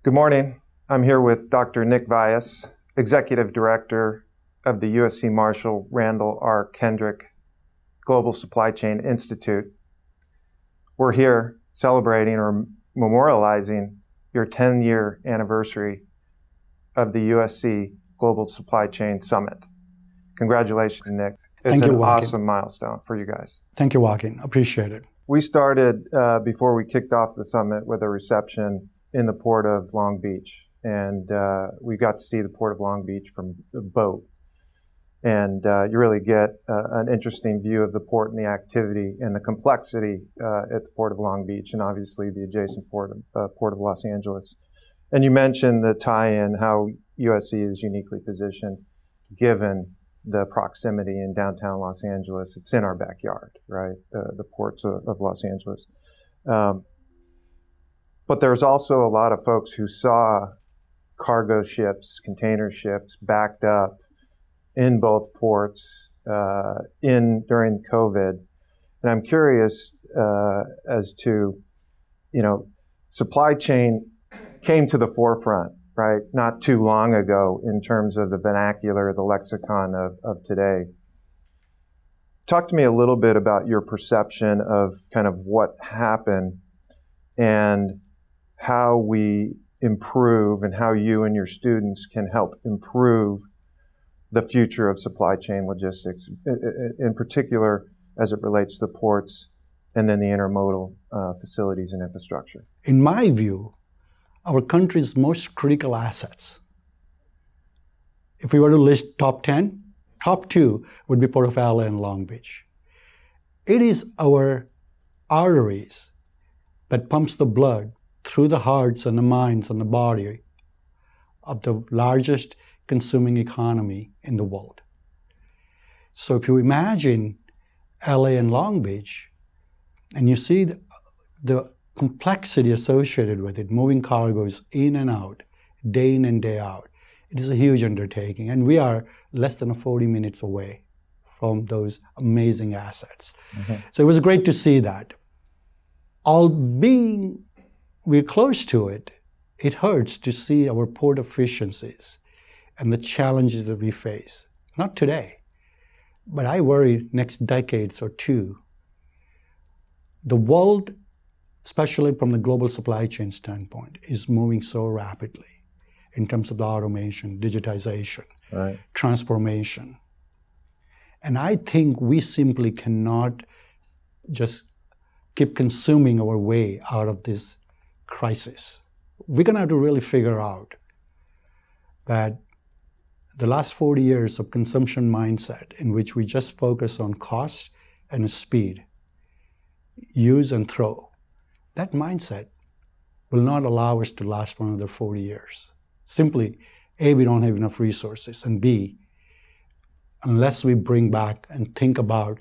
Good morning. I'm here with Dr. Nick Vyas, Executive Director of the USC Marshall Randall R. Kendrick Global Supply Chain Institute. We're here celebrating or memorializing your 10-year anniversary of the USC Global Supply Chain Summit. Congratulations, Nick. It's Thank you, an Joaquin. awesome milestone for you guys. Thank you, Joaquin. Appreciate it. We started, before we kicked off the summit, with a reception in the port of Long Beach. And we got to see the port of Long Beach from the boat. And you really get an interesting view of the port and the activity and the complexity at the port of Long Beach and obviously the adjacent port of Los Angeles. And you mentioned the tie-in, how USC is uniquely positioned given the proximity in downtown Los Angeles. It's in our backyard, right? The ports of Los Angeles. But there's also a lot of folks who saw cargo ships, container ships backed up in both ports during COVID. And I'm curious as to, supply chain came to the forefront, right? Not too long ago in terms of the vernacular, the lexicon of today. Talk to me a little bit about your perception of kind of what happened and how we improve and how you and your students can help improve the future of supply chain logistics, in particular as it relates to the ports and then the intermodal facilities and infrastructure. In my view, our country's most critical assets, if we were to list top 10, top 2 would be Port of LA and Long Beach. It is our arteries that pumps the blood through the hearts and the minds and the body of the largest consuming economy in the world. So if you imagine LA and Long Beach, and you see the complexity associated with it, moving cargoes in and out, day in and day out, it is a huge undertaking. And we are less than 40 minutes away from those amazing assets. Mm-hmm. So it was great to see that. All being we're close to it, it hurts to see our port efficiencies and the challenges that we face. Not today, but I worry next decades or two. The world, especially from the global supply chain standpoint, is moving so rapidly in terms of the automation, digitization, right, transformation. And I think we simply cannot just keep consuming our way out of this crisis. We're going to have to really figure out that the last 40 years of consumption mindset in which we just focus on cost and speed, use and throw, that mindset will not allow us to last for another 40 years. Simply, A, we don't have enough resources, and B, unless we bring back and think about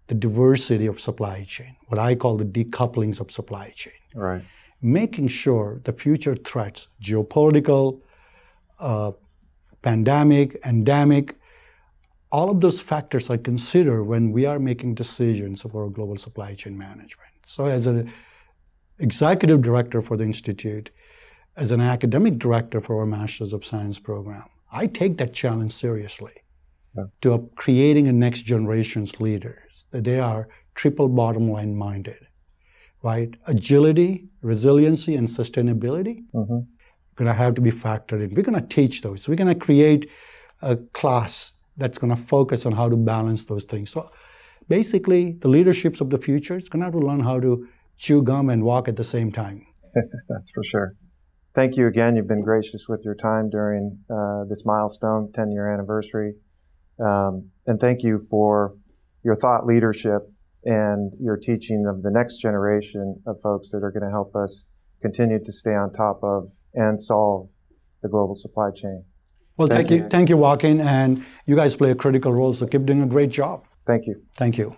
the diversity of supply chain, what I call the decouplings of supply chain. Right. Making sure the future threats, geopolitical, pandemic, endemic, all of those factors are considered when we are making decisions of our global supply chain management. So as an executive director for the Institute, as an academic director for our Masters of Science program, I take that challenge seriously to creating a next generation's leaders, that they are triple bottom line minded. Right? Agility, resiliency, and sustainability are going to have to be factored in. We're going to teach those. We're going to create a class that's going to focus on how to balance those things. So basically, the leaderships of the future is going to have to learn how to chew gum and walk at the same time. That's for sure. Thank you again. You've been gracious with your time during this milestone, 10-year anniversary. And thank you for your thought leadership and your teaching of the next generation of folks that are going to help us continue to stay on top of and solve the global supply chain. Well, thank you, Joaquin, and you guys play a critical role, so keep doing a great job. Thank you. Thank you.